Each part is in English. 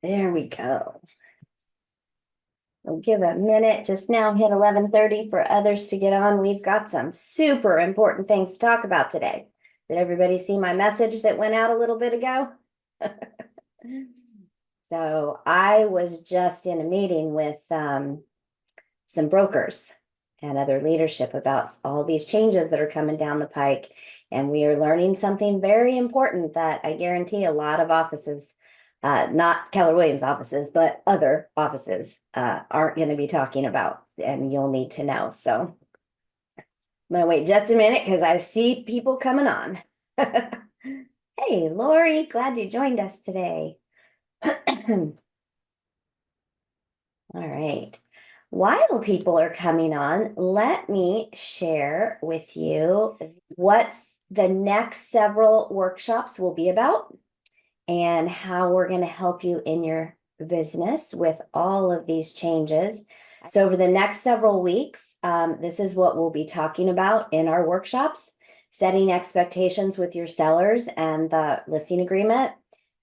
There we go. We'll give a minute, just now hit 11:30 for others to get on. We've got some super important things to talk about today. Did everybody see my message that went out a little bit ago? So I was just in a meeting with some brokers and other leadership about all these changes that are coming down the pike. And we are learning something very important that I guarantee a lot of offices, not Keller Williams offices, but other offices aren't going to be talking about, and you'll need to know. So I'm going to wait just a minute because I see people coming on. Hey, Lori, glad you joined us today. All right. While people are coming on, let me share with you what's the next several workshops will be about and how we're going to help you in your business with all of these changes. So over the next several weeks, this is what we'll be talking about in our workshops: setting expectations with your sellers and the listing agreement,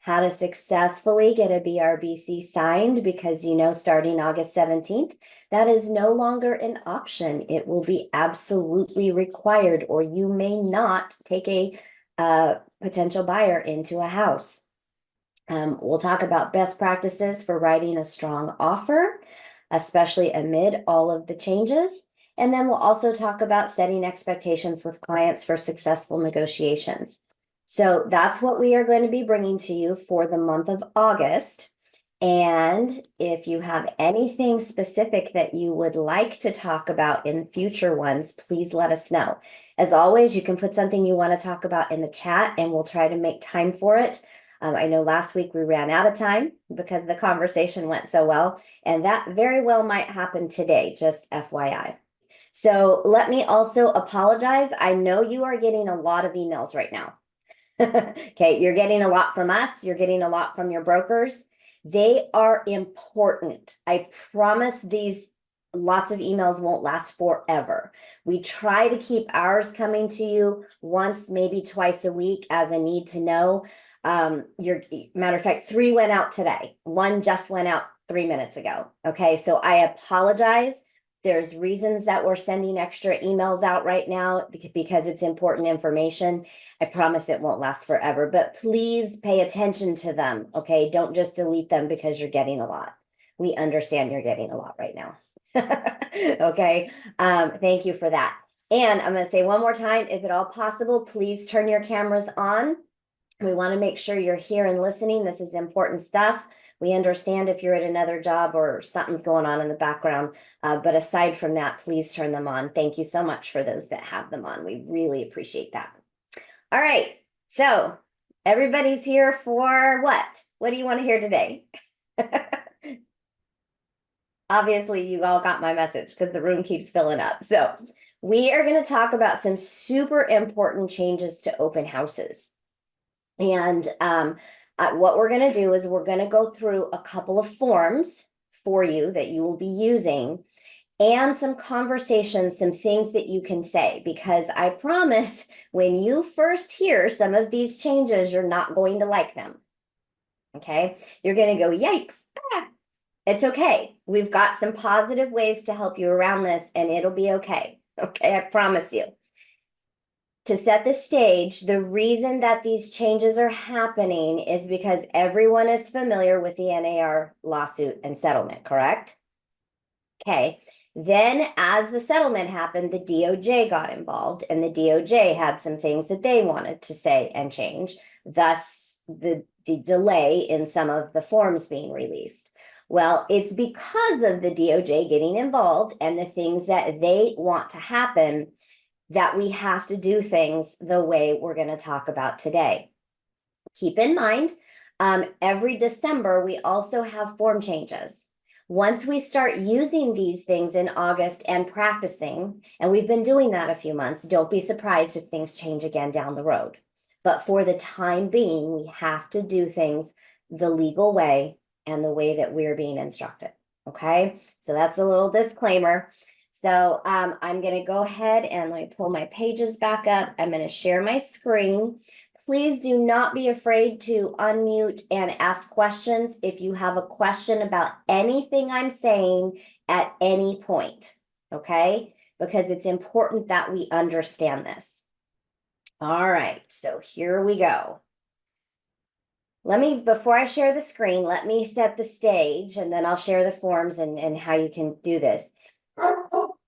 how to successfully get a BRBC signed, because starting August 17th, that is no longer an option. It will be absolutely required, or you may not take a potential buyer into a house. We'll talk about best practices for writing a strong offer, especially amid all of the changes. And then we'll also talk about setting expectations with clients for successful negotiations. So that's what we are going to be bringing to you for the month of August. And if you have anything specific that you would like to talk about in future ones, please let us know. As always, you can put something you want to talk about in the chat and we'll try to make time for it. I know last week we ran out of time because the conversation went so well, and that very well might happen today, just FYI. So let me also apologize. I know you are getting a lot of emails right now. Okay, you're getting a lot from us. You're getting a lot from your brokers. They are important. I promise these lots of emails won't last forever. We try to keep ours coming to you once, maybe twice a week as a need to know. Matter of fact, 3 went out today. 1 just went out 3 minutes ago. Okay, so I apologize. There's reasons that we're sending extra emails out right now because it's important information. I promise it won't last forever, but please pay attention to them. Okay, don't just delete them because you're getting a lot. We understand you're getting a lot right now. Okay, thank you for that. And I'm going to say one more time, if at all possible, please turn your cameras on. We want to make sure you're here and listening. This is important stuff. We understand if you're at another job or something's going on in the background. But aside from that, please turn them on. Thank you so much for those that have them on. We really appreciate that. All right. So everybody's here for what? What do you want to hear today? Obviously, you all got my message because the room keeps filling up. So we are going to talk about some super important changes to open houses. And what we're going to do is we're going to go through a couple of forms for you that you will be using, and some conversations, some things that you can say, because I promise when you first hear some of these changes, you're not going to like them. Okay, you're going to go, yikes. It's okay. We've got some positive ways to help you around this, and it'll be okay. Okay, I promise you. To set the stage, the reason that these changes are happening is because everyone is familiar with the NAR lawsuit and settlement, correct? Okay. Then as the settlement happened, the DOJ got involved, and the DOJ had some things that they wanted to say and change, thus the delay in some of the forms being released. Well, it's because of the DOJ getting involved and the things that they want to happen that we have to do things the way we're going to talk about today. Keep in mind, every December, we also have form changes. Once we start using these things in August and practicing, and we've been doing that a few months, don't be surprised if things change again down the road. But for the time being, we have to do things the legal way and the way that we're being instructed. Okay, so that's a little disclaimer. So I'm going to go ahead and let me pull my pages back up. I'm going to share my screen. Please do not be afraid to unmute and ask questions if you have a question about anything I'm saying at any point, okay? Because it's important that we understand this. All right, so here we go. Before I share the screen, let me set the stage and then I'll share the forms and how you can do this.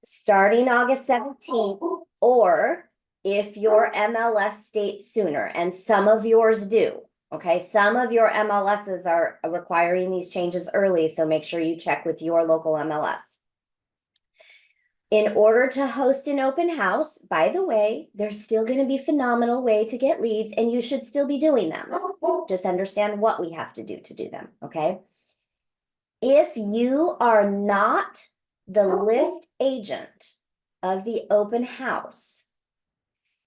Starting August 17th, or if your MLS states sooner, and some of yours do, okay? Some of your MLSs are requiring these changes early, so make sure you check with your local MLS. In order to host an open house, by the way, there's still going to be a phenomenal way to get leads, and you should still be doing them. Just understand what we have to do them, okay? If you are not the list agent of the open house,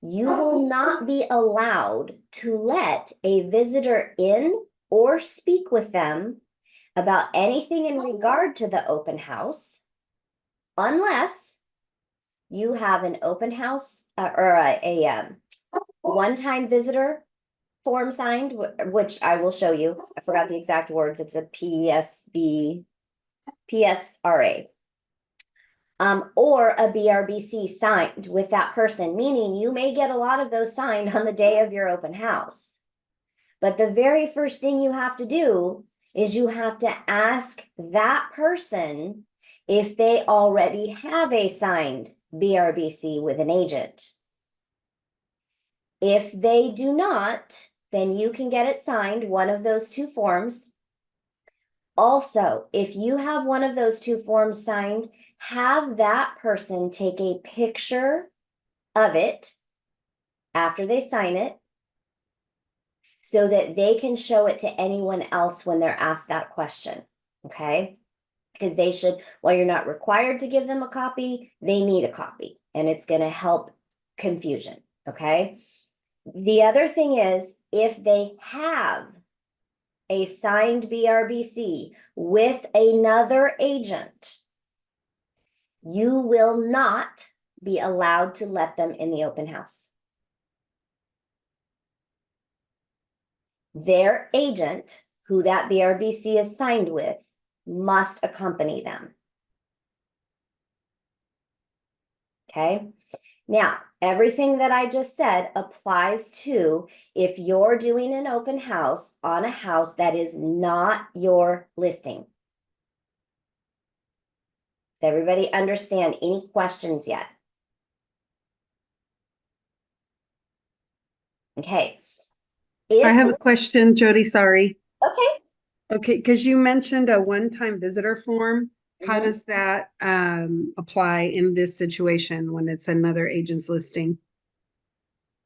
you will not be allowed to let a visitor in or speak with them about anything in regard to the open house unless you have an open house or a one-time visitor form signed, which I will show you. I forgot the exact words. It's a PSRA. Or a BRBC signed with that person, meaning you may get a lot of those signed on the day of your open house. But the very first thing you have to do is you have to ask that person if they already have a signed BRBC with an agent. If they do not, then you can get it signed, one of those two forms. Also, if you have one of those two forms signed, have that person take a picture of it after they sign it so that they can show it to anyone else when they're asked that question, okay? Because they should, while you're not required to give them a copy, they need a copy, and it's going to help confusion, okay? The other thing is, if they have a signed BRBC with another agent, you will not be allowed to let them in the open house. Their agent, who that BRBC is signed with, must accompany them. Okay? Now, everything that I just said applies to if you're doing an open house on a house that is not your listing. Does everybody understand? Any questions yet? Okay. I have a question, Jody, sorry. Okay. Okay, because you mentioned a one-time visitor form. How does that apply in this situation when it's another agent's listing?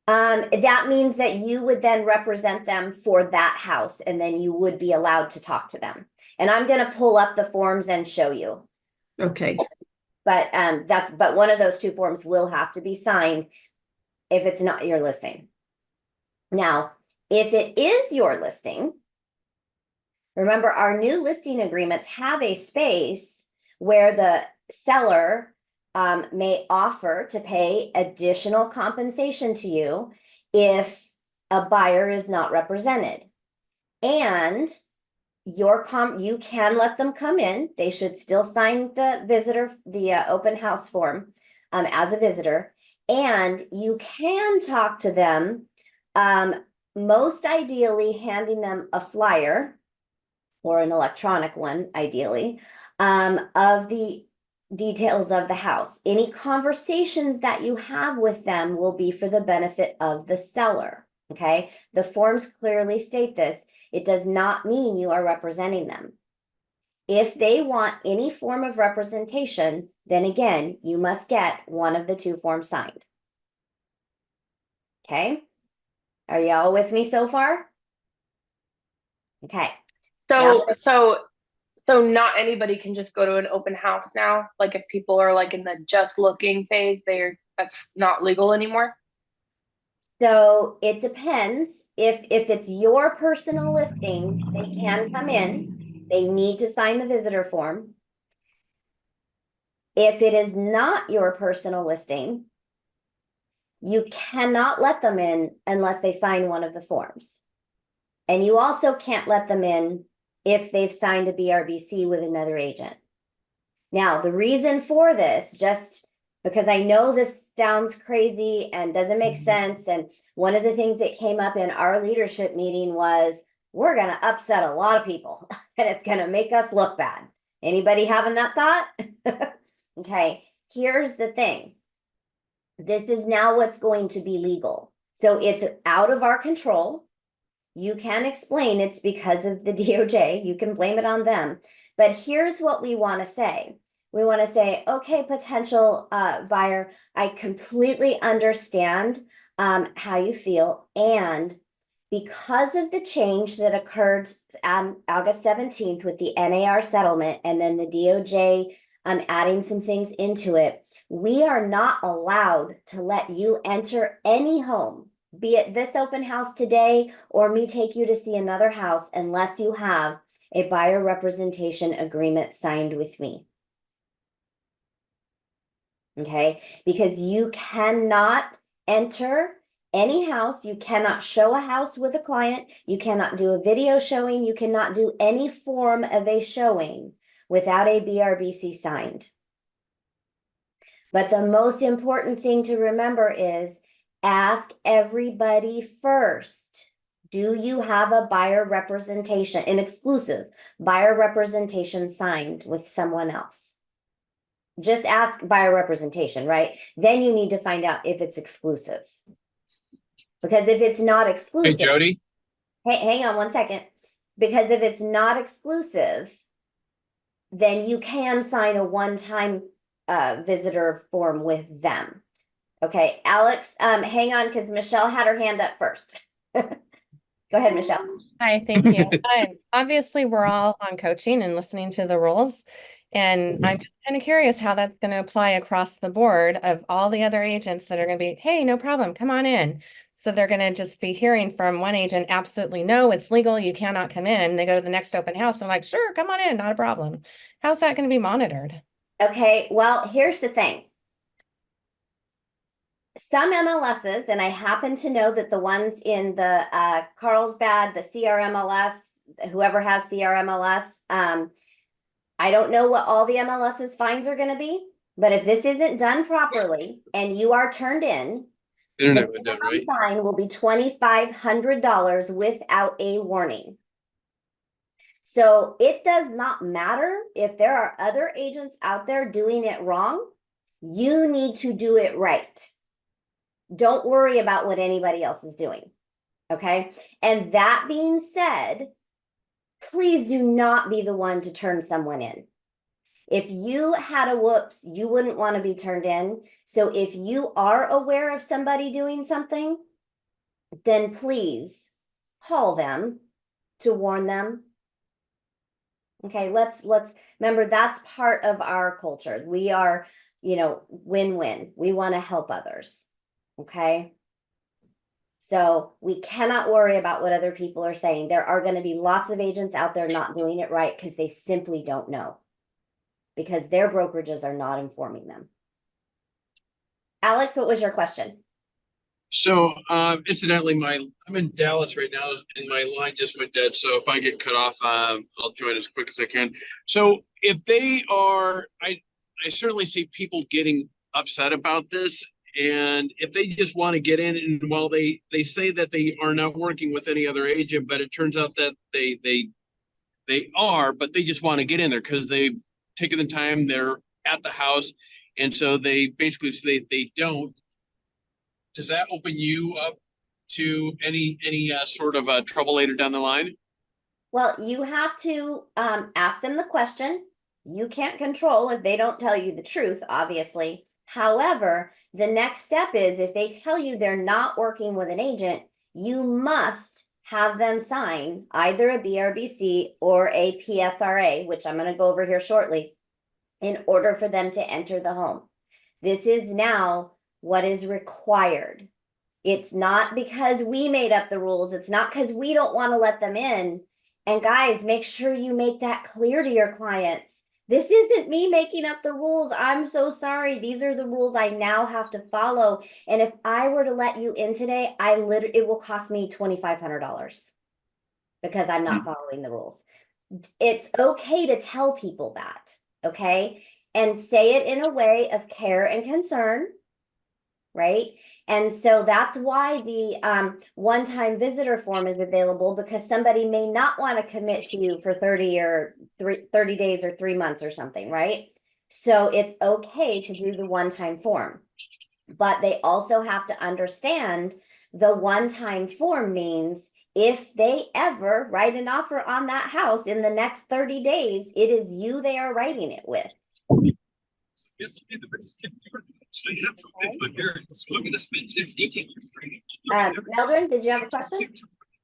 That means that you would then represent them for that house, and then you would be allowed to talk to them. And I'm going to pull up the forms and show you. Okay. But but one of those two forms will have to be signed if it's not your listing. Now, if it is your listing, remember our new listing agreements have a space where the seller may offer to pay additional compensation to you if a buyer is not represented. And you can let them come in. They should still sign the open house form as a visitor. And you can talk to them, most ideally handing them a flyer or an electronic one, ideally, of the details of the house. Any conversations that you have with them will be for the benefit of the seller, okay? The forms clearly state this. It does not mean you are representing them. If they want any form of representation, then again, you must get one of the two forms signed. Okay? Are y'all with me so far? Okay. So not anybody can just go to an open house now. Like if people are like in the just looking phase, that's not legal anymore. So it depends. If it's your personal listing, they can come in. They need to sign the visitor form. If it is not your personal listing, You cannot let them in unless they sign one of the forms. And you also can't let them in if they've signed a BRBC with another agent. Now, the reason for this, just because I know this sounds crazy and doesn't make sense, and one of the things that came up in our leadership meeting was, we're going to upset a lot of people and it's going to make us look bad. Anybody having that thought? Okay, here's the thing. This is now what's going to be legal. So it's out of our control. You can explain it's because of the DOJ. You can blame it on them. But here's what we want to say. We want to say, okay, potential buyer, I completely understand how you feel. And because of the change that occurred on August 17th with the NAR settlement and then the DOJ adding some things into it, we are not allowed to let you enter any home, be it this open house today or me take you to see another house, unless you have a buyer representation agreement signed with me. Okay, because you cannot enter any house, you cannot show a house with a client, you cannot do a video showing, you cannot do any form of a showing without a BRBC signed. But the most important thing to remember is ask everybody first. Do you have a buyer representation, an exclusive buyer representation signed with someone else? Just ask buyer representation, right? Then you need to find out if it's exclusive. Because if it's not Hey, exclusive, Jody. hey, hang on one second. Because if it's not exclusive, then you can sign a one-time visitor form with them. Okay, Alex, hang on, because Michelle had her hand up first. Go ahead, Michelle. Hi, thank you. Obviously, we're all on coaching and listening to the rules. And I'm just kind of curious how that's going to apply across the board of all the other agents that are going to be, hey, no problem, come on in. So they're going to just be hearing from one agent, absolutely no, it's legal, you cannot come in. They go to the next open house and like, sure, come on in, not a problem. How's that going to be monitored? Okay, well, here's the thing. Some MLSs, and I happen to know that the ones in the Carlsbad, the CRMLS, whoever has CRMLS, I don't know what all the MLS's fines are going to be, but if this isn't done properly and you are turned in, Internet the went down, minimum right? fine will be $2,500 without a warning. So it does not matter if there are other agents out there doing it wrong. You need to do it right. Don't worry about what anybody else is doing. Okay. And that being said, please do not be the one to turn someone in. If you had a whoops, you wouldn't want to be turned in. So if you are aware of somebody doing something, then please call them to warn them. Okay, let's remember that's part of our culture. We are, win-win. We want to help others. Okay. So we cannot worry about what other people are saying. There are going to be lots of agents out there not doing it right because they simply don't know, because their brokerages are not informing them. Alex, what was your question? So, incidentally, I'm in Dallas right now, and my line just went dead. So if I get cut off, I'll join as quick as I can. So if they are, I certainly see people getting upset about this, and if they just want to get in, and while they say that they are not working with any other agent, but it turns out that they are, but they just want to get in there because they've taken the time, they're at the house, and so they basically say they don't. Does that open you up to any sort of trouble later down the line? Well, you have to ask them the question. You can't control if they don't tell you the truth, obviously. However, the next step is if they tell you they're not working with an agent, you must have them sign either a BRBC or a PSRA, which I'm going to go over here shortly, in order for them to enter the home. This is now what is required. It's not because we made up the rules. It's not because we don't want to let them in. And guys, make sure you make that clear to your clients. This isn't me making up the rules. I'm so sorry. These are the rules I now have to follow. And if I were to let you in today, it will cost me $2,500 because I'm not following the rules. It's okay to tell people that, okay? And say it in a way of care and concern, right? And so that's why the one-time visitor form is available, because somebody may not want to commit to you for 30 days or 3 months or something, right? So it's okay to do the one-time form, but they also have to understand the one-time form means if they ever write an offer on that house in the next 30 days, it is you they are writing it with. Melvin, did you have a question?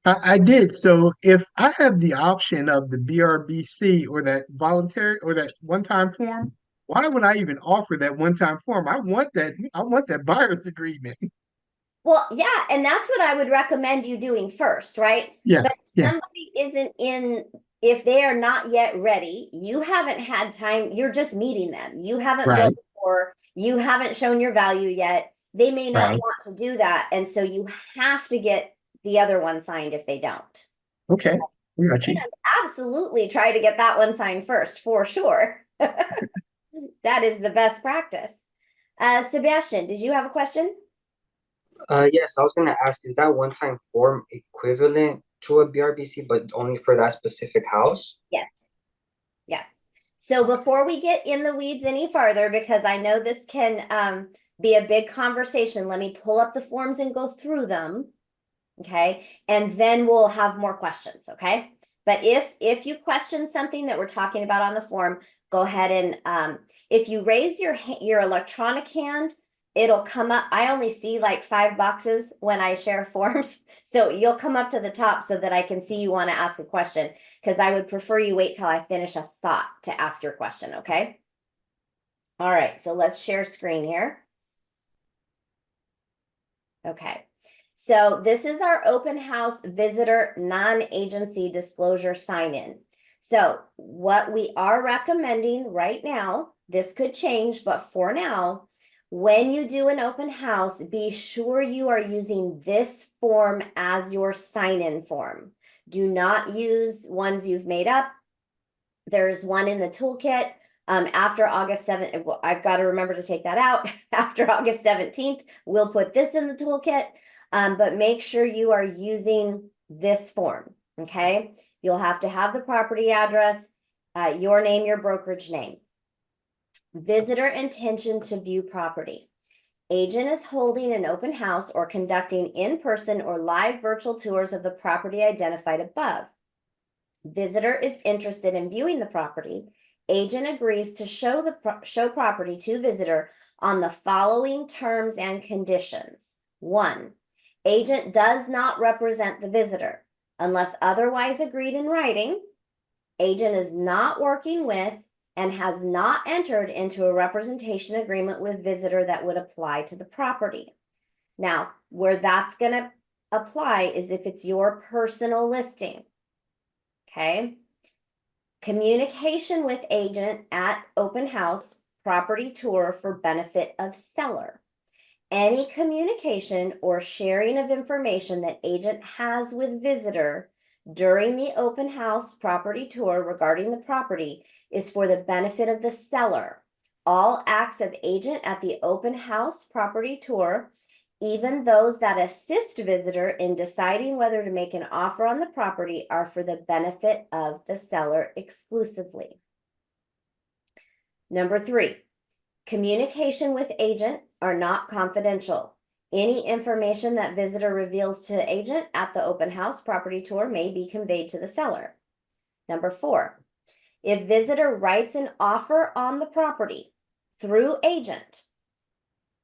I did. So if I have the option of the BRBC or that voluntary or that one-time form, why would I even offer that one-time form? I want that buyer's agreement. Well, yeah, and that's what I would recommend you doing first, right? Yeah, But if yeah, somebody isn't if they are not yet ready, you haven't had time, you're just meeting them. You haven't right, built or you haven't shown your value yet. They may not right. want to do that. And so you have to get the other one signed if they don't. Okay, we got you. And absolutely try to get that one signed first, for sure. That is the best practice. Sebastian, did you have a question? Yes, I was gonna ask, is that one-time form equivalent to a BRBC, but only for that specific house? Yes. Yes. So before we get in the weeds any farther, because I know this can be a big conversation, let me pull up the forms and go through them. Okay. And then we'll have more questions. Okay. But if you question something that we're talking about on the form, go ahead and if you raise your electronic hand, it'll come up. I only see like 5 boxes when I share forms. So you'll come up to the top so that I can see you want to ask a question, because I would prefer you wait till I finish a thought to ask your question. Okay. All right. So let's share screen here. Okay. So this is our open house visitor non-agency disclosure sign-in. So what we are recommending right now, this could change, but for now, when you do an open house, be sure you are using this form as your sign-in form. Do not use ones you've made up. There's one in the toolkit. After August 7th, well, I've got to remember to take that out. After August 17th, we'll put this in the toolkit. But make sure you are using this form, okay? You'll have to have the property address, your name, your brokerage name. Visitor intention to view property. Agent is holding an open house or conducting in-person or live virtual tours of the property identified above. Visitor is interested in viewing the property. Agent agrees to show property to visitor on the following terms and conditions. 1, agent does not represent the visitor unless otherwise agreed in writing. Agent is not working with and has not entered into a representation agreement with visitor that would apply to the property. Now, where that's going to apply is if it's your personal listing. Okay. Communication with agent at open house property tour for benefit of seller. Any communication or sharing of information that agent has with visitor during the open house property tour regarding the property is for the benefit of the seller. All acts of agent at the open house property tour, even those that assist visitor in deciding whether to make an offer on the property, are for the benefit of the seller exclusively. Number 3, communication with agent are not confidential. Any information that visitor reveals to agent at the open house property tour may be conveyed to the seller. Number 4, if visitor writes an offer on the property through agent,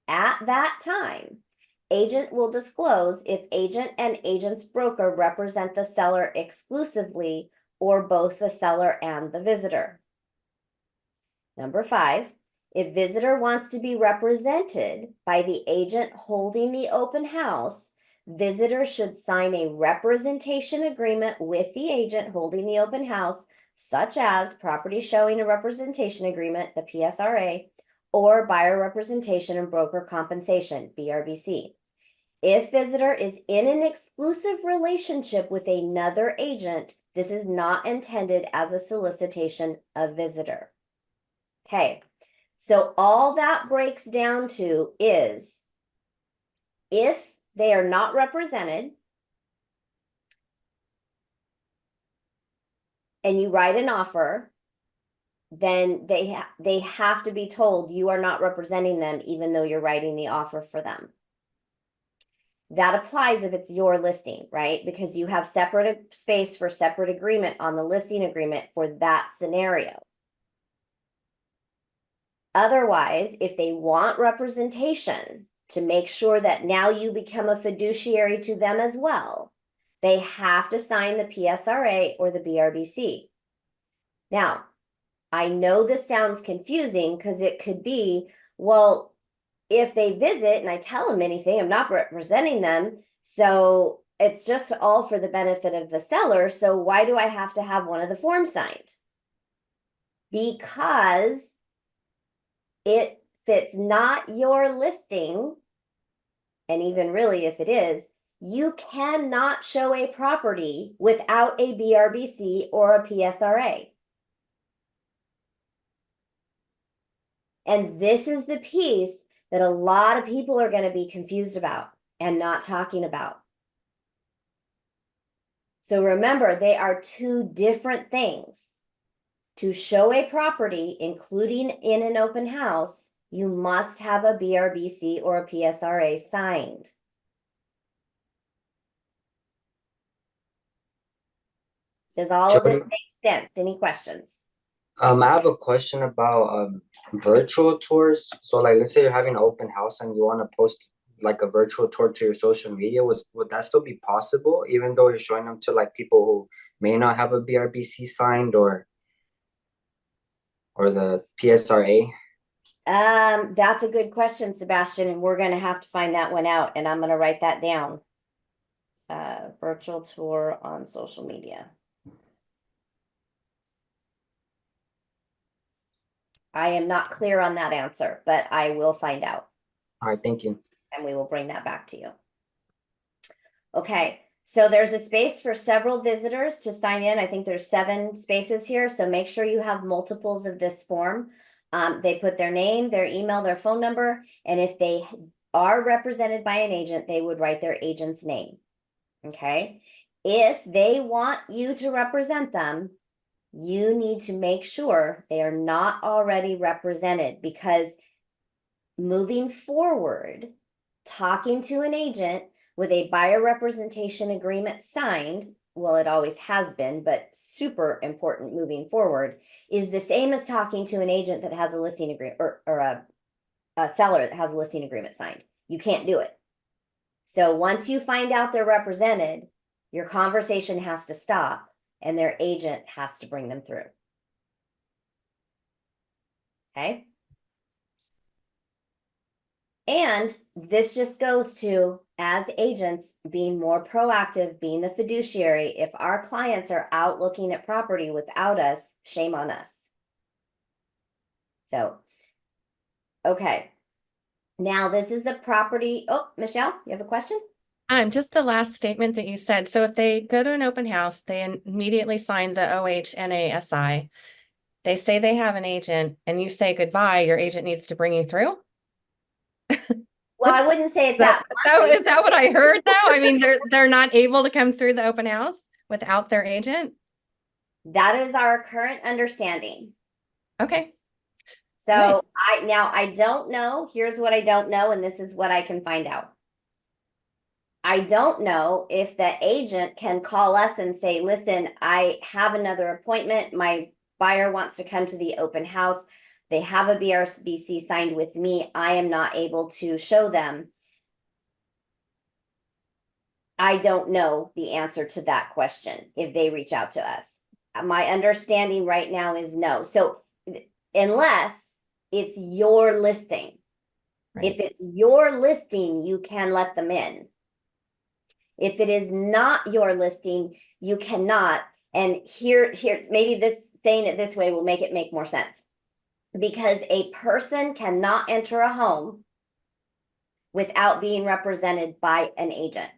at that time, agent will disclose if agent and agent's broker represent the seller exclusively or both the seller and the visitor. Number 5, if visitor wants to be represented by the agent holding the open house, visitors should sign a representation agreement with the agent holding the open house, such as property showing a representation agreement, the PSRA, or buyer representation and broker compensation, BRBC. If visitor is in an exclusive relationship with another agent, this is not intended as a solicitation of visitor. Okay, so all that breaks down to is if they are not represented and you write an offer, then they have to be told you are not representing them even though you're writing the offer for them. That applies if it's your listing, right? Because you have separate space for separate agreement on the listing agreement for that scenario. Otherwise, if they want representation to make sure that now you become a fiduciary to them as well, they have to sign the PSRA or the BRBC. Now, I know this sounds confusing because it could be, well, if they visit and I tell them anything, I'm not representing them. So it's just all for the benefit of the seller. So why do I have to have one of the forms signed? Because if it's not your listing, and even really if it is, you cannot show a property without a BRBC or a PSRA. And this is the piece that a lot of people are going to be confused about and not talking about. So remember, they are two different things. To show a property, including in an open house, you must have a BRBC or a PSRA signed. Does all of this Jodi, make sense? Any questions? I have a question about virtual tours. So like let's say you're having an open house and you want to post like a virtual tour to your social media, would that still be possible even though you're showing them to like people who may not have a BRBC signed or the PSRA? That's a good question, Sebastian, and we're gonna have to find that one out, and I'm gonna write that down. Virtual tour on social media. I am not clear on that answer, but I will find out. All right, thank you. And we will bring that back to you. Okay, so there's a space for several visitors to sign in. I think there's 7 spaces here, so make sure you have multiples of this form. They put their name, their email, their phone number, and if they are represented by an agent, they would write their agent's name. Okay, if they want you to represent them, you need to make sure they are not already represented, because moving forward, talking to an agent with a buyer representation agreement signed, well, it always has been, but super important moving forward, is the same as talking to an agent that has a listing agreement or a seller that has a listing agreement signed. You can't do it. So once you find out they're represented, your conversation has to stop and their agent has to bring them through. Okay. And this just goes to, as agents, being more proactive, being the fiduciary. If our clients are out looking at property without us, shame on us. So, okay. Now this is the property. Oh, Michelle, you have a question? Just the last statement that you said. So if they go to an open house, they immediately sign the OHNASI. They say they have an agent and you say goodbye, your agent needs to bring you through? Well, I wouldn't say it that So bluntly. is that what I heard though? I mean, they're not able to come through the open house without their agent? That is our current understanding. Okay. So I don't know. Here's what I don't know, and this is what I can find out. I don't know if the agent can call us and say, listen, I have another appointment. My buyer wants to come to the open house. They have a BRBC signed with me. I am not able to show them. I don't know the answer to that question if they reach out to us. My understanding right now is no. So unless it's your listing, Right. if it's your listing, you can let them in. If it is not your listing, you cannot. And here, maybe this saying it this way will make it make more sense. Because a person cannot enter a home without being represented by an agent.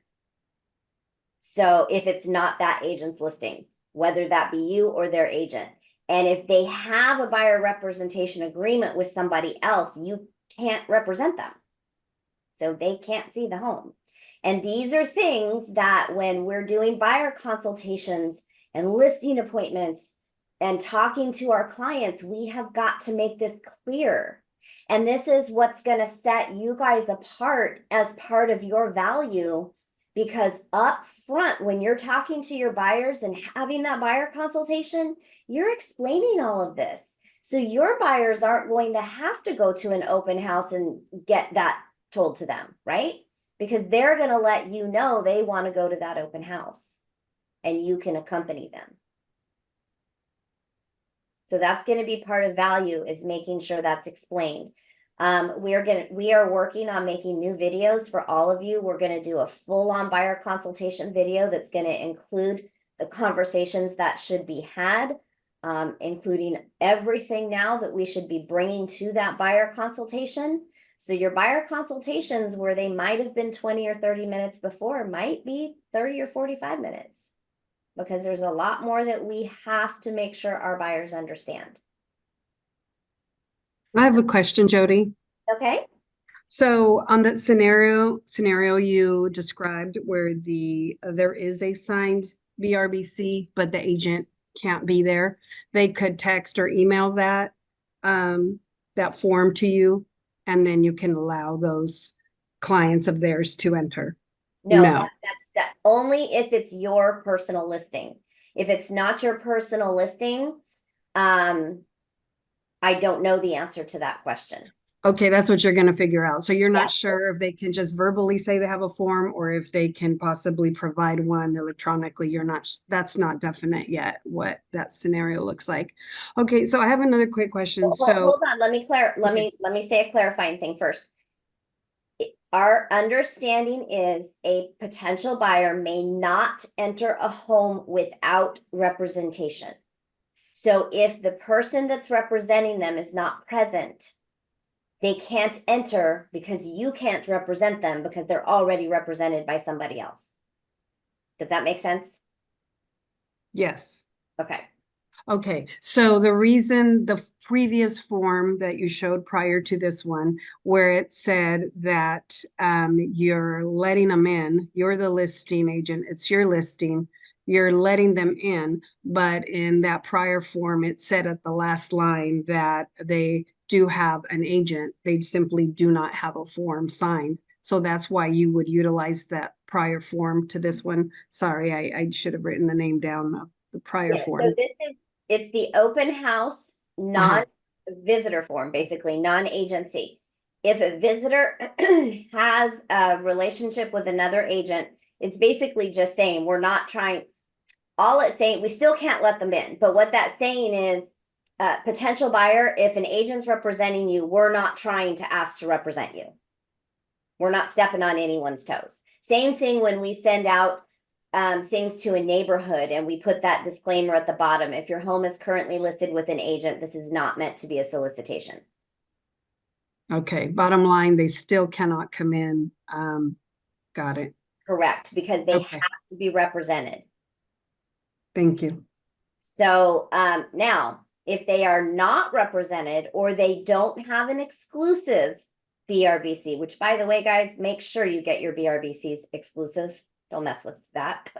So if it's not that agent's listing, whether that be you or their agent, and if they have a buyer representation agreement with somebody else, you can't represent them. So they can't see the home. And these are things that when we're doing buyer consultations and listing appointments and talking to our clients, we have got to make this clear. And this is what's going to set you guys apart as part of your value, because up front, when you're talking to your buyers and having that buyer consultation, you're explaining all of this. So your buyers aren't going to have to go to an open house and get that told to them, right? Because they're going to let you know they want to go to that open house and you can accompany them. So that's going to be part of value, is making sure that's explained. We are working on making new videos for all of you. We're going to do a full-on buyer consultation video that's going to include the conversations that should be had, including everything now that we should be bringing to that buyer consultation. So your buyer consultations, where they might have been 20 or 30 minutes before, might be 30 or 45 minutes. Because there's a lot more that we have to make sure our buyers understand. I have a question, Jodi. Okay. So on that scenario you described where there is a signed BRBC, but the agent can't be there, they could text or email that form to you, and then you can allow those clients of theirs to enter. No, No. that's only if it's your personal listing. If it's not your personal listing, I don't know the answer to that question. Okay, that's what you're going to figure out. So you're Yeah. not sure if they can just verbally say they have a form, or if they can possibly provide one electronically. That's not definite yet what that scenario looks like. Okay, so I have another quick question. Hold on, let me say a clarifying thing first. Our understanding is a potential buyer may not enter a home without representation. So if the person that's representing them is not present, they can't enter because you can't represent them because they're already represented by somebody else. Does that make sense? Yes. Okay. Okay, so the reason the previous form that you showed prior to this one, where it said that you're letting them in, you're the listing agent, it's your listing, you're letting them in, but in that prior form, it said at the last line that they do have an agent, they simply do not have a form signed. So that's why you would utilize that prior form to this one. Sorry, I should have written the name down of the prior form. So it's the open house, non-visitor form, basically non-agency. If a visitor has a relationship with another agent, it's basically just saying we're not trying. All it's saying, we still can't let them in, but what that's saying is, potential buyer, if an agent's representing you, we're not trying to ask to represent you. We're not stepping on anyone's toes. Same thing when we send out things to a neighborhood and we put that disclaimer at the bottom. If your home is currently listed with an agent, this is not meant to be a solicitation. Okay, bottom line, they still cannot come in. Got it. Correct, because they Okay. have to be represented. Thank you. So now, if they are not represented or they don't have an exclusive BRBC, which by the way, guys, make sure you get your BRBCs exclusive. Don't mess with that.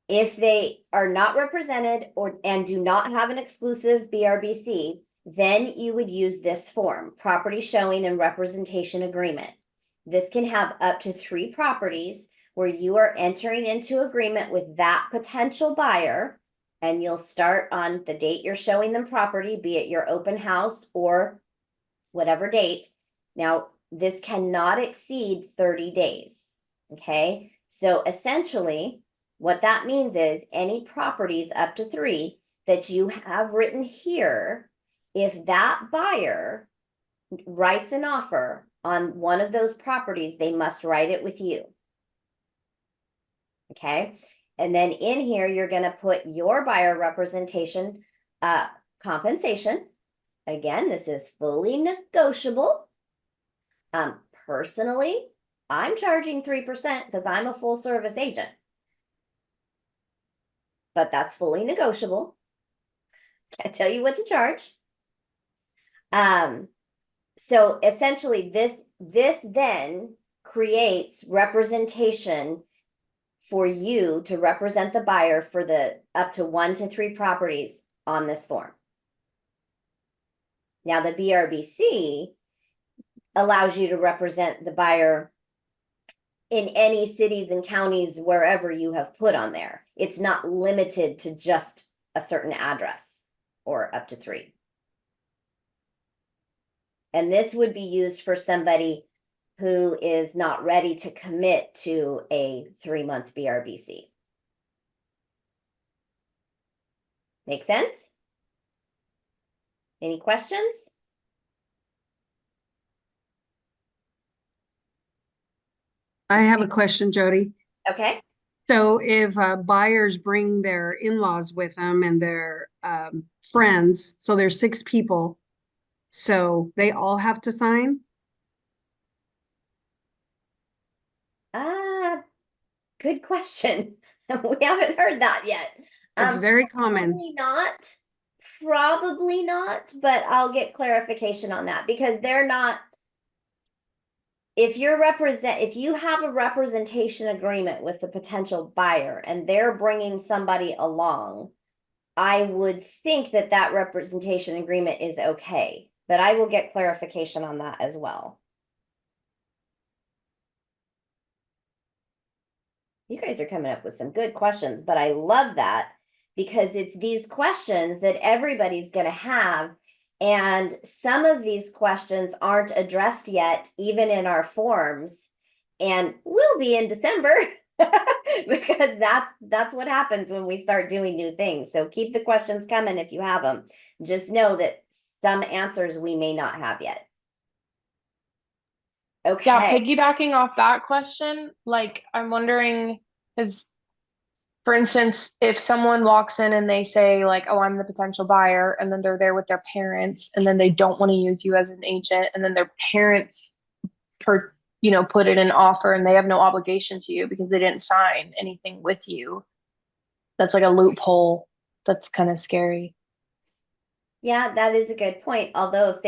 If they are not represented and do not have an exclusive BRBC, then you would use this form, property showing and representation agreement. This can have up to 3 properties where you are entering into agreement with that potential buyer, and you'll start on the date you're showing them property, be it your open house or whatever date. Now, this cannot exceed 30 days. Okay, so essentially what that means is any properties up to 3 that you have written here, if that buyer writes an offer on one of those properties, they must write it with you. Okay. And then in here, you're going to put your buyer representation compensation. Again, this is fully negotiable. Personally, I'm charging 3% because I'm a full service agent. But that's fully negotiable. Can't tell you what to charge. So essentially this then creates representation for you to represent the buyer for the up to 1 to 3 properties on this form. Now the BRBC allows you to represent the buyer in any cities and counties wherever you have put on there. It's not limited to just a certain address or up to 3. And this would be used for somebody who is not ready to commit to a 3-month BRBC. Make sense? Any questions? I have a question, Jodi. Okay. So if buyers bring their in-laws with them and their friends, so there's 6 people, so they all have to sign? Good question. We haven't heard that yet. It's very common. Probably not, but I'll get clarification on that because they're not. If you have a representation agreement with the potential buyer and they're bringing somebody along, I would think that that representation agreement is okay, but I will get clarification on that as well. You guys are coming up with some good questions, but I love that because it's these questions that everybody's going to have. And some of these questions aren't addressed yet, even in our forms, and will be in December because that's what happens when we start doing new things. So keep the questions coming if you have them. Just know that some answers we may not have yet. Okay. Yeah, piggybacking off that question, like I'm wondering, because for instance, if someone walks in and they say like, "Oh, I'm the potential buyer," and then they're there with their parents, and then they don't want to use you as an agent, and then their parents put in an offer and they have no obligation to you because they didn't sign anything with you. That's like a loophole. That's kind of scary. Yeah, that is a good point. Although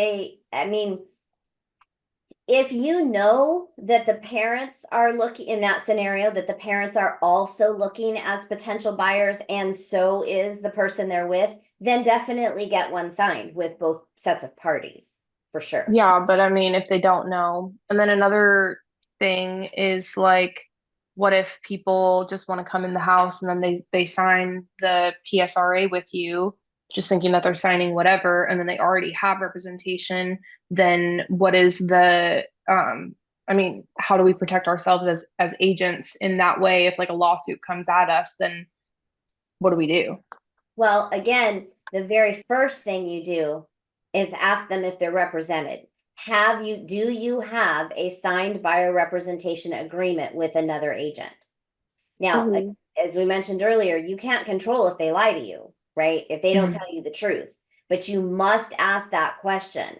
if you know that the parents are looking in that scenario, that the parents are also looking as potential buyers, and so is the person they're with, then definitely get one signed with both sets of parties for sure. Yeah, but I mean, if they don't know. And then another thing is like, what if people just want to come in the house and then they sign the PSRA with you, just thinking that they're signing whatever, and then they already have representation, then what is the I mean, how do we protect ourselves as agents in that way? If like a lawsuit comes at us, then what do we do? Well, again, the very first thing you do is ask them if they're represented. Do you have a signed buyer representation agreement with another agent? Now, Mhm. as we mentioned earlier, you can't control if they lie to you, right? If they don't Mhm. tell you the truth, but you must ask that question.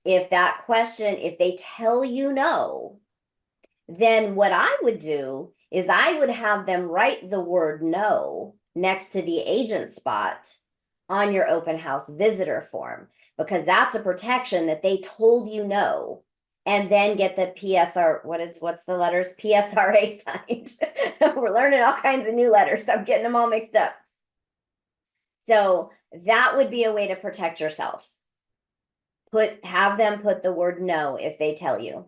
If they tell you no, then what I would do is I would have them write the word no next to the agent spot on your open house visitor form, because that's a protection that they told you no, and then get the what's the letters? PSRA signed. We're learning all kinds of new letters. I'm getting them all mixed up. So that would be a way to protect yourself. Have them put the word no if they tell you.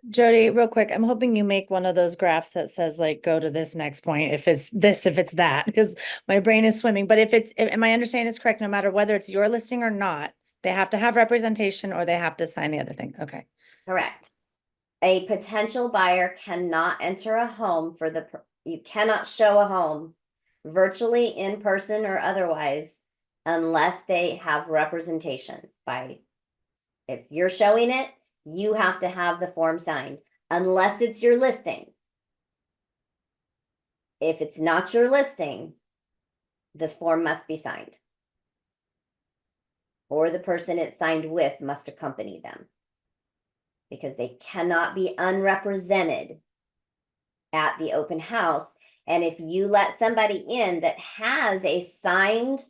Jodi, real quick, I'm hoping you make one of those graphs that says like, go to this next point, if it's this, if it's that, because my brain is swimming. But am I understanding this correct? No matter whether it's your listing or not, they have to have representation or they have to sign the other thing. Okay. Correct. A potential buyer cannot enter a home you cannot show a home virtually, in person, or otherwise unless they have representation. If you're showing it, you have to have the form signed unless it's your listing. if it's not your listing, this form must be signed. Or the person it's signed with must accompany them. Because they cannot be unrepresented at the open house. And if you let somebody in that has a signed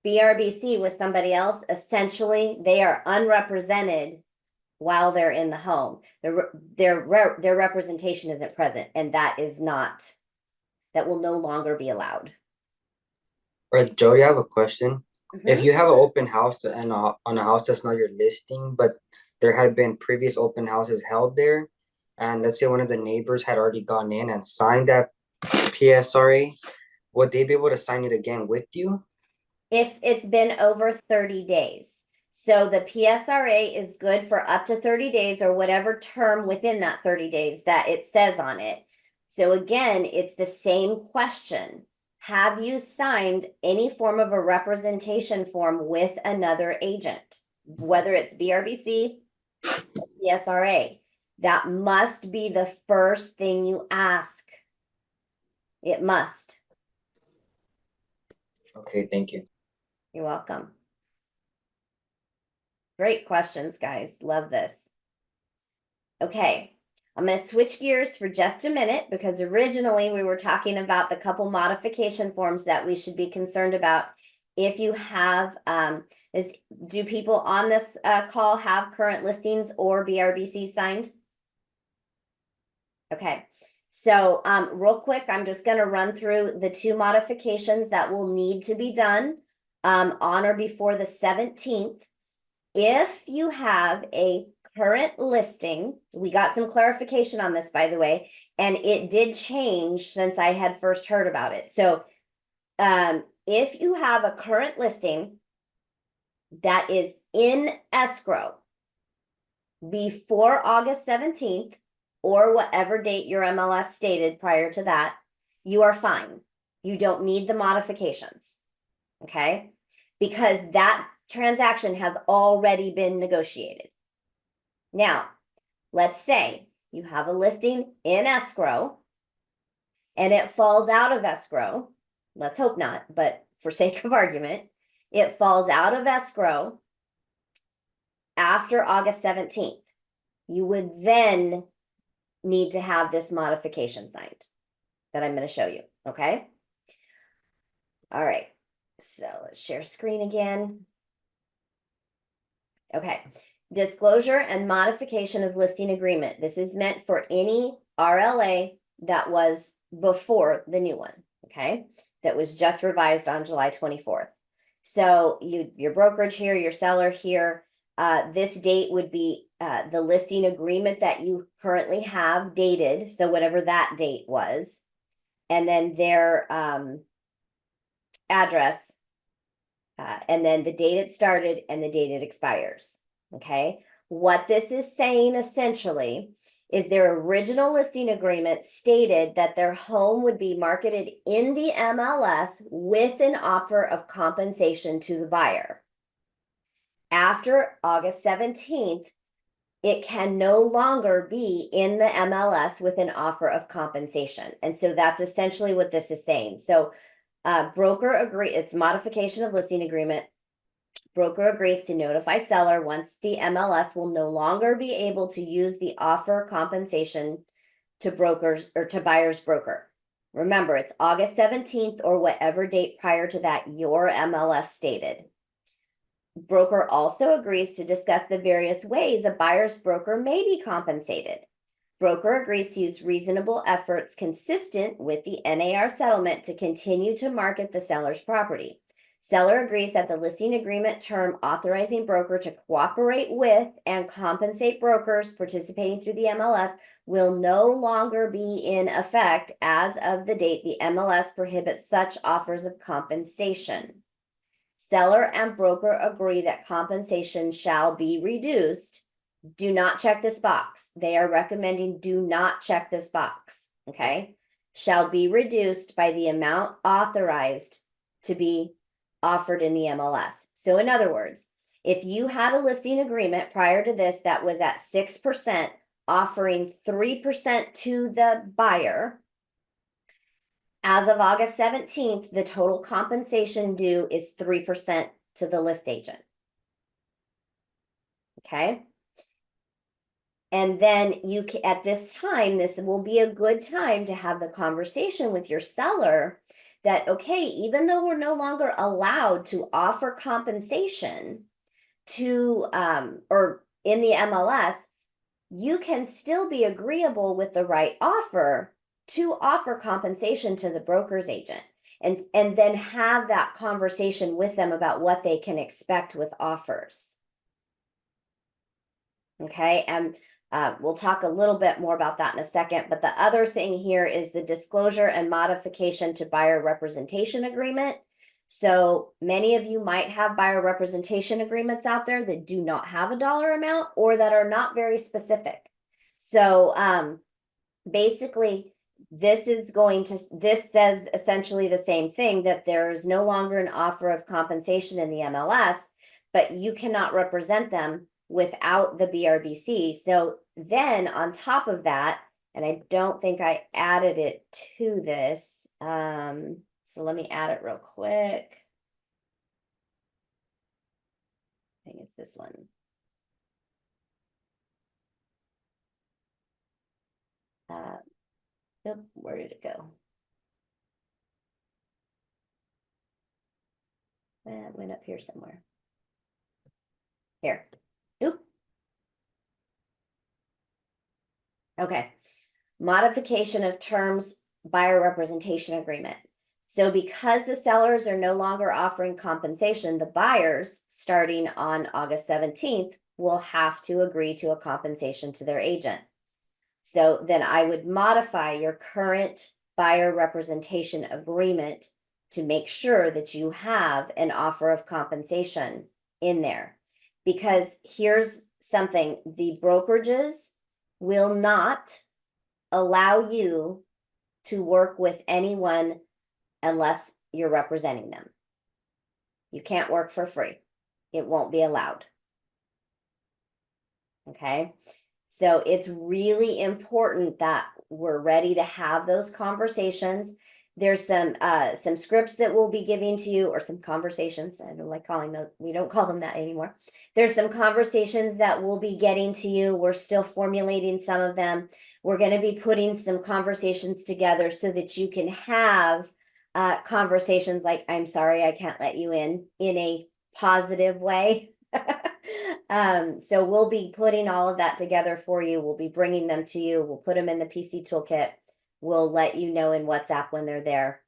BRBC with somebody else, essentially they are unrepresented while they're in the home. Their representation isn't present, and that will no longer be allowed. Right, Jody, I have a question. If Mhm. you have an open house and on a house that's not your listing, but there had been previous open houses held there, and let's say one of the neighbors had already gone in and signed that PSRA, would they be able to sign it again with you? If it's been over 30 days. So the PSRA is good for up to 30 days or whatever term within that 30 days that it says on it. So again, it's the same question. Have you signed any form of a representation form with another agent, whether it's BRBC, PSRA? That must be the first thing you ask. It must. Okay, thank you. You're welcome. Great questions, guys. Love this. Okay, I'm going to switch gears for just a minute because originally we were talking about the couple modification forms that we should be concerned about. If you have, do people on this call have current listings or BRBC signed? Okay, so real quick, I'm just going to run through the two modifications that will need to be done on or before the 17th. If you have a current listing, we got some clarification on this, by the way, and it did change since I had first heard about it. So if you have a current listing that is in escrow before August 17th, or whatever date your MLS stated prior to that, you are fine. You don't need the modifications, okay? Because that transaction has already been negotiated. Now, let's say you have a listing in escrow and it falls out of escrow. Let's hope not, but for sake of argument, it falls out of escrow after August 17th. You would then need to have this modification signed that I'm going to show you, okay? All right, so let's share screen again. Okay, disclosure and modification of listing agreement. This is meant for any RLA that was before the new one, okay? That was just revised on July 24th. So your brokerage here, your seller here, this date would be the listing agreement that you currently have dated, so whatever that date was, and then their address, and then the date it started and the date it expires. Okay, what this is saying essentially is their original listing agreement stated that their home would be marketed in the MLS with an offer of compensation to the buyer. After August 17th, it can no longer be in the MLS with an offer of compensation. And so that's essentially what this is saying. So broker agree, it's modification of listing agreement. Broker agrees to notify seller once the MLS will no longer be able to use the offer compensation to brokers or to buyer's broker. Remember, it's August 17th or whatever date prior to that your MLS stated. Broker also agrees to discuss the various ways a buyer's broker may be compensated. Broker agrees to use reasonable efforts consistent with the NAR settlement to continue to market the seller's property. Seller agrees that the listing agreement term authorizing broker to cooperate with and compensate brokers participating through the MLS will no longer be in effect as of the date the MLS prohibits such offers of compensation. Seller and broker agree that compensation shall be reduced. Do not check this box. They are recommending do not check this box, okay? Shall be reduced by the amount authorized to be offered in the MLS. So in other words, if you had a listing agreement prior to this that was at 6%, offering 3% to the buyer, As of August 17th, the total compensation due is 3% to the list agent. Okay. And then you can, at this time, this will be a good time to have the conversation with your seller that, okay, even though we're no longer allowed to offer compensation to, or in the MLS, you can still be agreeable with the right offer to offer compensation to the broker's agent, and then have that conversation with them about what they can expect with offers. Okay, and we'll talk a little bit more about that in a second, but the other thing here is the disclosure and modification to buyer representation agreement. So many of you might have buyer representation agreements out there that do not have a dollar amount or that are not very specific. So basically, this says essentially the same thing, that there is no longer an offer of compensation in the MLS, but you cannot represent them without the BRBC. So then on top of that, and I don't think I added it to this, so let me add it real quick. I think it's this one. Where did it go? It went up here somewhere. Here. Oop. Okay. Modification of terms buyer representation agreement. So because the sellers are no longer offering compensation, the buyers, starting on August 17th, will have to agree to a compensation to their agent. So then I would modify your current buyer representation agreement to make sure that you have an offer of compensation in there. Because here's something, the brokerages will not allow you to work with anyone unless you're representing them. You can't work for free. It won't be allowed. Okay. So it's really important that we're ready to have those conversations. There's some scripts that we'll be giving to you, or some conversations. I don't like calling them, we don't call them that anymore. There's some conversations that we'll be getting to you. We're still formulating some of them. We're going to be putting some conversations together so that you can have conversations like, I'm sorry, I can't let you in a positive way. So we'll be putting all of that together for you. We'll be bringing them to you. We'll put them in the PC toolkit. We'll let you know in WhatsApp when they're there.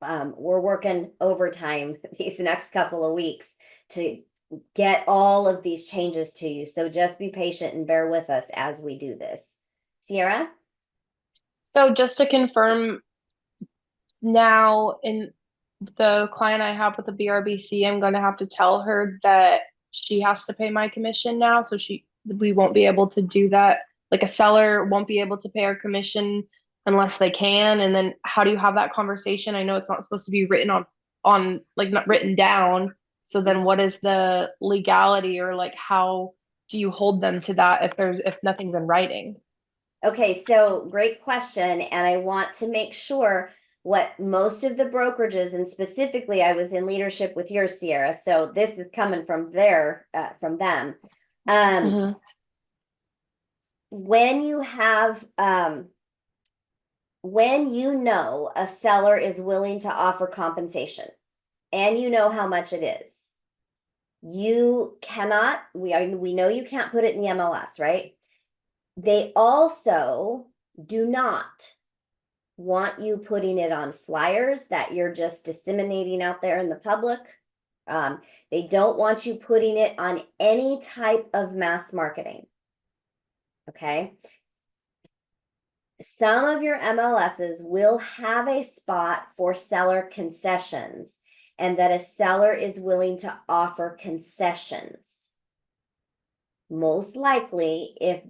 We're working overtime these next couple of weeks to get all of these changes to you. So just be patient and bear with us as we do this. Sierra? So just to confirm, now in the client I have with the BRBC, I'm going to have to tell her that she has to pay my commission now. So we won't be able to do that. Like a seller won't be able to pay our commission unless they can. And then how do you have that conversation? I know it's not supposed to be written on like not written down. So then what is the legality, or like how do you hold them to that if nothing's in writing? Okay, so great question. And I want to make sure what most of the brokerages, and specifically I was in leadership with your Sierra, so this is coming from from them. When you have, when you know a seller is willing to offer compensation and you know how much it is, you cannot, we know you can't put it in the MLS, right? They also do not want you putting it on flyers that you're just disseminating out there in the public. They don't want you putting it on any type of mass marketing. Okay. Some of your MLSs will have a spot for seller concessions, and that a seller is willing to offer concessions. Most likely, if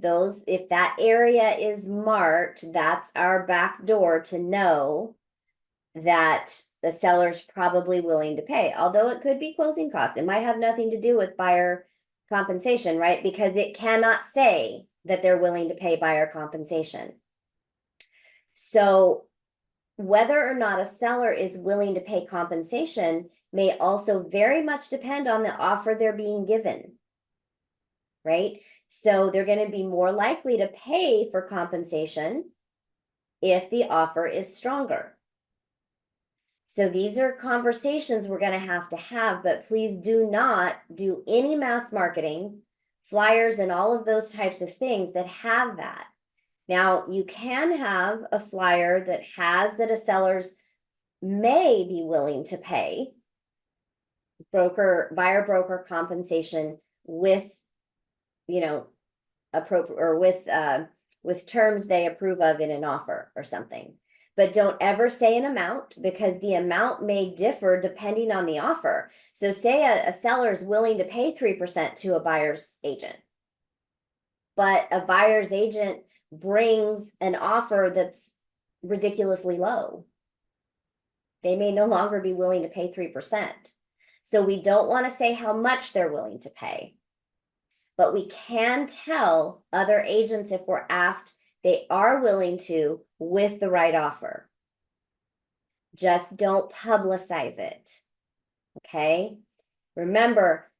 that area is marked, that's our back door to know that the seller's probably willing to pay, although it could be closing costs. It might have nothing to do with buyer compensation, right? Because it cannot say that they're willing to pay buyer compensation. So whether or not a seller is willing to pay compensation may also very much depend on the offer they're being given, right? So they're going to be more likely to pay for compensation if the offer is stronger. So these are conversations we're going to have, but please do not do any mass marketing, flyers, and all of those types of things that have that. Now, you can have a flyer that has that a seller's may be willing to pay buyer broker compensation with, you know, appropriate or with terms they approve of in an offer or something. But don't ever say an amount, because the amount may differ depending on the offer. So say a seller is willing to pay 3% to a buyer's agent, but a buyer's agent brings an offer that's ridiculously low. They may no longer be willing to pay 3%. So we don't want to say how much they're willing to pay, but we can tell other agents if we're asked they are willing to with the right offer. Just don't publicize it. Okay? Remember,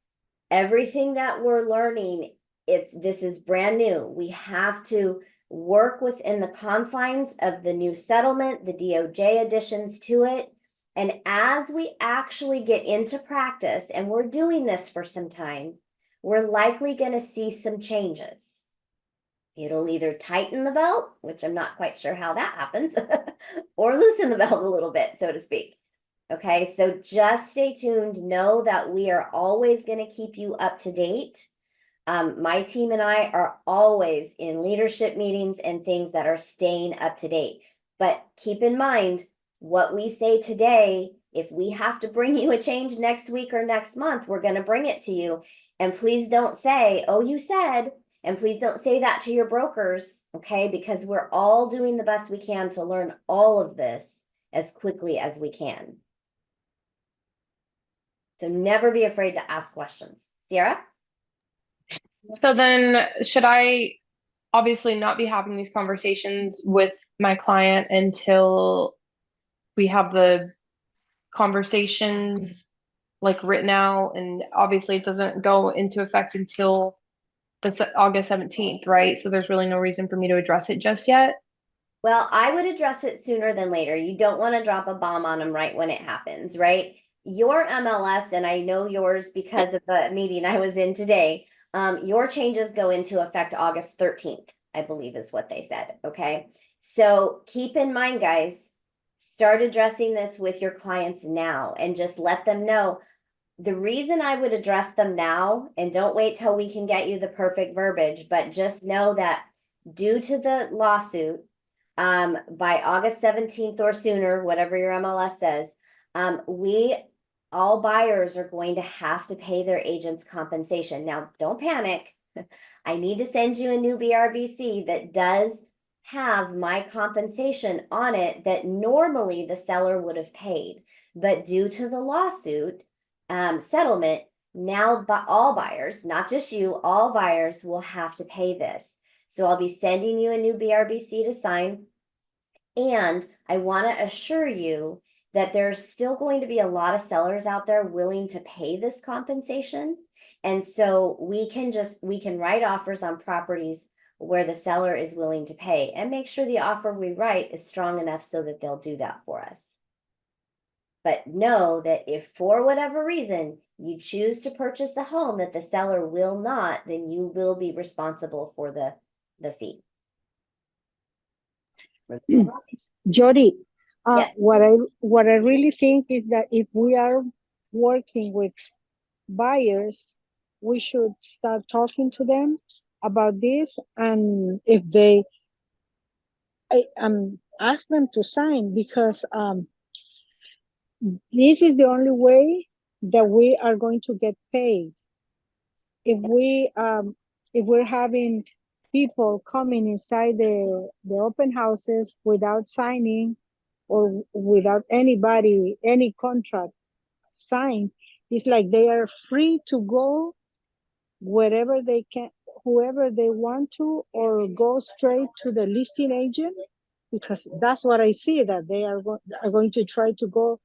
everything that we're learning, this is brand new. We have to work within the confines of the new settlement, the DOJ additions to it. And as we actually get into practice, and we're doing this for some time, we're likely going to see some changes. It'll either tighten the belt, which I'm not quite sure how that happens, or loosen the belt a little bit, so to speak. Okay, so just stay tuned. Know that we are always going to keep you up to date. My team and I are always in leadership meetings and things that are staying up to date. But keep in mind, what we say today, if we have to bring you a change next week or next month, we're going to bring it to you. And please don't say, oh, you said, and please don't say that to your brokers, okay? Because we're all doing the best we can to learn all of this as quickly as we can. So never be afraid to ask questions. Sierra? So then should I obviously not be having these conversations with my client until we have the conversations like written out, and obviously it doesn't go into effect until the August 17th, right? So there's really no reason for me to address it just yet. Well, I would address it sooner than later. You don't want to drop a bomb on them right when it happens, right? Your MLS, and I know yours because of the meeting I was in today, your changes go into effect August 13th, I believe is what they said, okay? So keep in mind, guys, start addressing this with your clients now and just let them know. The reason I would address them now, and don't wait till we can get you the perfect verbiage, but just know that due to the lawsuit, by August 17th or sooner, whatever your MLS says, all buyers are going to have to pay their agents compensation. Now, don't panic. I need to send you a new BRBC that does have my compensation on it that normally the seller would have paid. But due to the lawsuit settlement, now all buyers, not just you, all buyers will have to pay this. So I'll be sending you a new BRBC to sign. And I want to assure you that there's still going to be a lot of sellers out there willing to pay this compensation. And so we can write offers on properties where the seller is willing to pay, and make sure the offer we write is strong enough so that they'll do that for us. But know that if for whatever reason you choose to purchase a home that the seller will not, then you will be responsible for the fee. Jody, Yes. what I really think is that if we are working with buyers, we should start talking to them about this, and if they ask them to sign, because this is the only way that we are going to get paid. If we're having people coming inside the open houses without signing, or without any contract signed, it's like they are free to go wherever they can, whoever they want to, or go straight to the listing agent because that's what I see, that they are going to try to go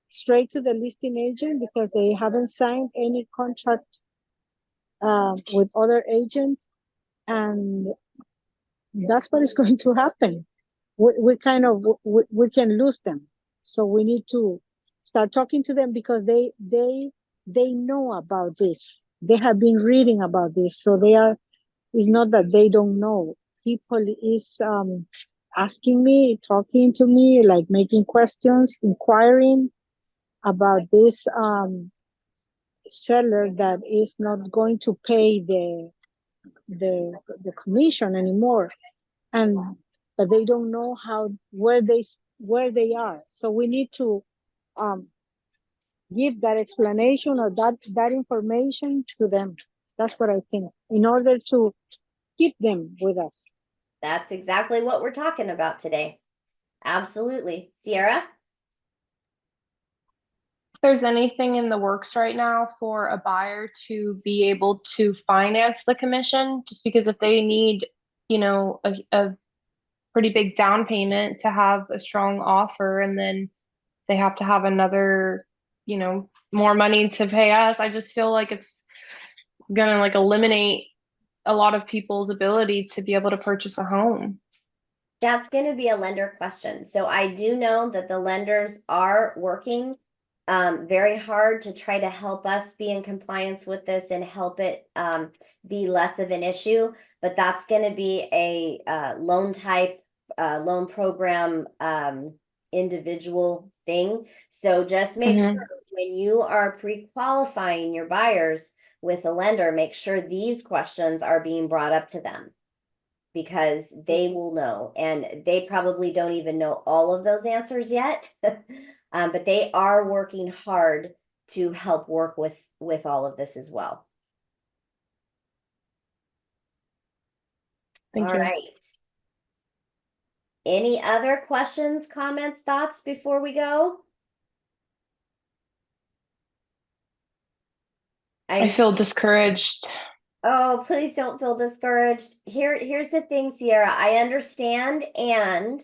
straight to the listing agent because they haven't signed any contract with other agents, and that's what is going to happen. We kind of we can lose them, so we need to start talking to them because they know about this. They have been reading about this, so they are. It's not that they don't know. People is asking me, talking to me, like making questions, inquiring about this seller that is not going to pay the commission anymore, and but they don't know how where they are. So we need to um, give that explanation or that information to them. That's what I think, in order to keep them with us. That's exactly what we're talking about today. Absolutely. Sierra? If there's anything in the works right now for a buyer to be able to finance the commission, just because if they need, a pretty big down payment to have a strong offer, and then they have to have another, more money to pay us. I just feel like it's gonna like eliminate a lot of people's ability to be able to purchase a home. That's going to be a lender question. So I do know that the lenders are working very hard to try to help us be in compliance with this and help it be less of an issue. But that's going to be a loan type, loan program individual thing. So just make sure when you are pre-qualifying your buyers with a lender, make sure these questions are being brought up to them, because they will know, and they probably don't even know all of those answers yet. But they are working hard to help work with all of this as well. Thank All you. right. Any other questions, comments, thoughts before we go? I feel discouraged. Oh, please don't feel discouraged. Here's the thing, Sierra. I understand, and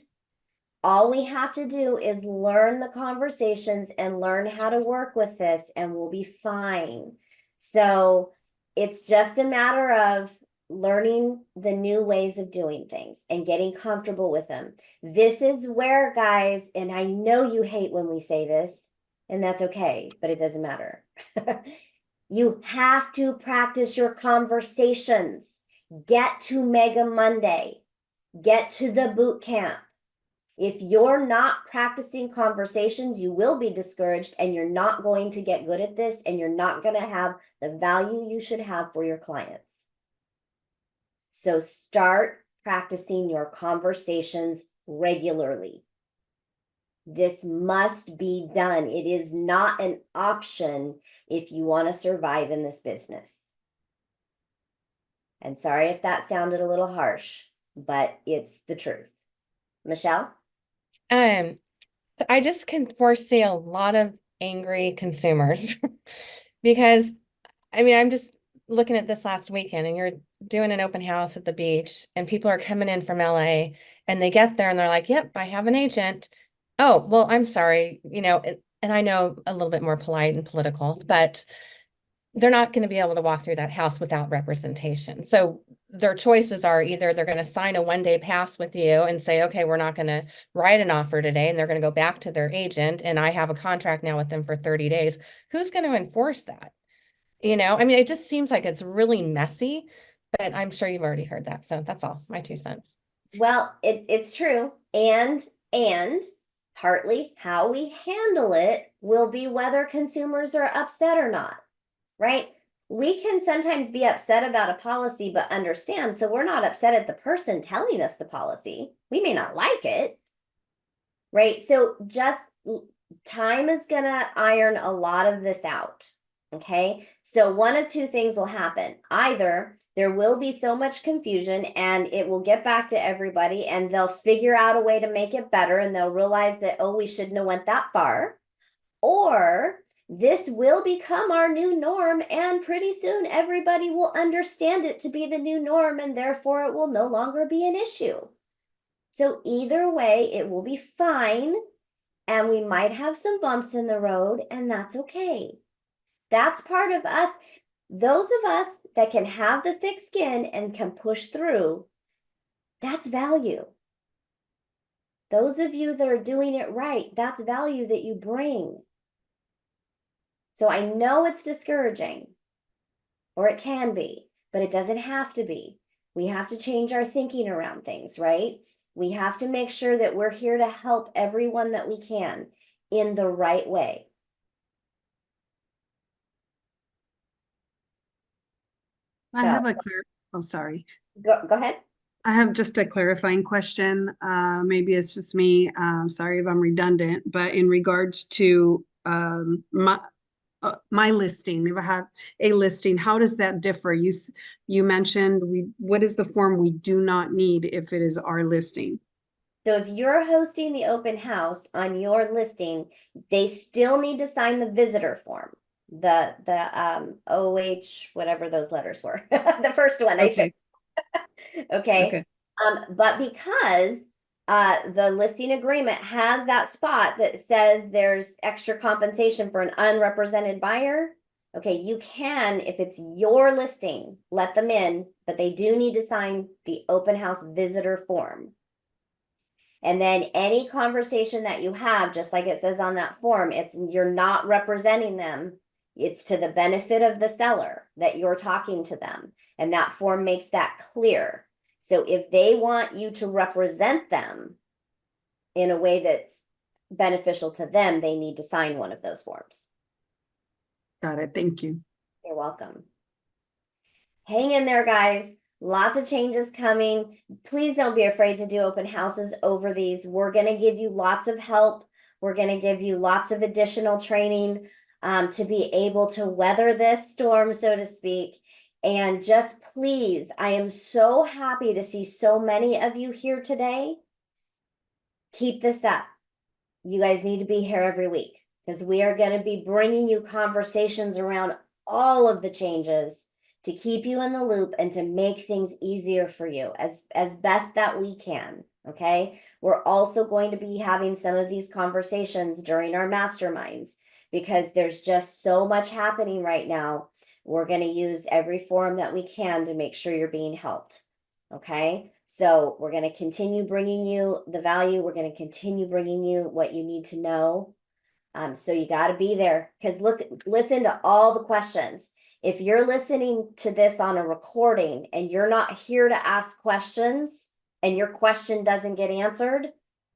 all we have to do is learn the conversations and learn how to work with this, and we'll be fine. So it's just a matter of learning the new ways of doing things and getting comfortable with them. This is where, guys, and I know you hate when we say this, and that's okay, but it doesn't matter. You have to practice your conversations. Get to Mega Monday. Get to the boot camp. If you're not practicing conversations, you will be discouraged, and you're not going to get good at this, and you're not going to have the value you should have for your clients. So start practicing your conversations regularly. This must be done. It is not an option if you want to survive in this business. And sorry if that sounded a little harsh, but it's the truth. Michelle? So I just can foresee a lot of angry consumers because I'm just looking at this last weekend, and you're doing an open house at the beach, and people are coming in from LA, and they get there and they're like, yep, I have an agent. Oh, well, I'm sorry, and I know a little bit more polite and political, but they're not going to be able to walk through that house without representation. So their choices are either they're going to sign a one-day pass with you and say, okay, we're not going to write an offer today, and they're going to go back to their agent, and I have a contract now with them for 30 days. Who's going to enforce that? It just seems like it's really messy, but I'm sure you've already heard that. So that's all, my 2 cents. Well, it's true. And partly how we handle it will be whether consumers are upset or not, right? We can sometimes be upset about a policy, but understand, so we're not upset at the person telling us the policy. We may not like it, right? So just time is gonna iron a lot of this out. Okay, so one of two things will happen. Either there will be so much confusion and it will get back to everybody, and they'll figure out a way to make it better, and they'll realize that, oh, we shouldn't have went that far. Or this will become our new norm, and pretty soon everybody will understand it to be the new norm, and therefore it will no longer be an issue. So either way, it will be fine. And we might have some bumps in the road, and that's okay. That's part of us. Those of us that can have the thick skin and can push through, that's value. Those of you that are doing it right, that's value that you bring. So I know it's discouraging, or it can be, but it doesn't have to be. We have to change our thinking around things, right? We have to make sure that we're here to help everyone that we can in the right way. I So- have oh, sorry. Go ahead. I have just a clarifying question. Maybe it's just me. Sorry if I'm redundant, but in regards to my listing, if I have a listing, how does that differ? You mentioned what is the form we do not need if it is our listing? So if you're hosting the open house on your listing, they still need to sign the visitor form. The OH, whatever those letters were. The first one I Okay. checked. Okay. But because the listing agreement has that spot that says there's extra compensation for an unrepresented buyer, okay, you can, if it's your listing, let them in, but they do need to sign the open house visitor form. And then any conversation that you have, just like it says on that form, you're not representing them. It's to the benefit of the seller that you're talking to them. And that form makes that clear. So if they want you to represent them in a way that's beneficial to them, they need to sign one of those forms. Got it. Thank you. You're welcome. Hang in there, guys. Lots of changes coming. Please don't be afraid to do open houses over these. We're going to give you lots of help. We're going to give you lots of additional training to be able to weather this storm, so to speak. And just please, I am so happy to see so many of you here today. Keep this up. You guys need to be here every week because we are going to be bringing you conversations around all of the changes to keep you in the loop and to make things easier for you as best that we can. Okay. We're also going to be having some of these conversations during our masterminds because there's just so much happening right now. We're going to use every forum that we can to make sure you're being helped. Okay. So we're going to continue bringing you the value. We're going to continue bringing you what you need to know. So you got to be there because listen to all the questions. If you're listening to this on a recording and you're not here to ask questions and your question doesn't get answered,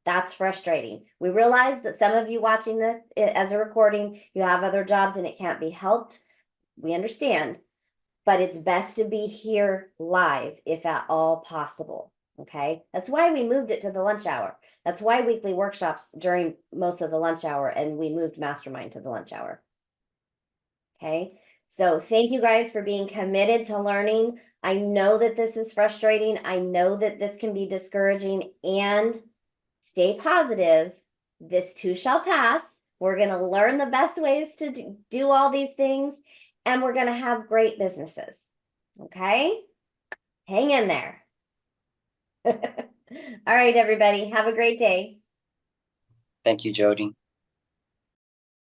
that's frustrating. We realize that some of you watching this as a recording, you have other jobs and it can't be helped. We understand, but it's best to be here live if at all possible. Okay. That's why we moved it to the lunch hour. That's why weekly workshops during most of the lunch hour, and we moved mastermind to the lunch hour. Okay. So thank you guys for being committed to learning. I know that this is frustrating. I know that this can be discouraging, and stay positive. This too shall pass. We're going to learn the best ways to do all these things, and we're going to have great businesses. Okay. Hang in there. All right, everybody. Have a great day. Thank you, Jodi.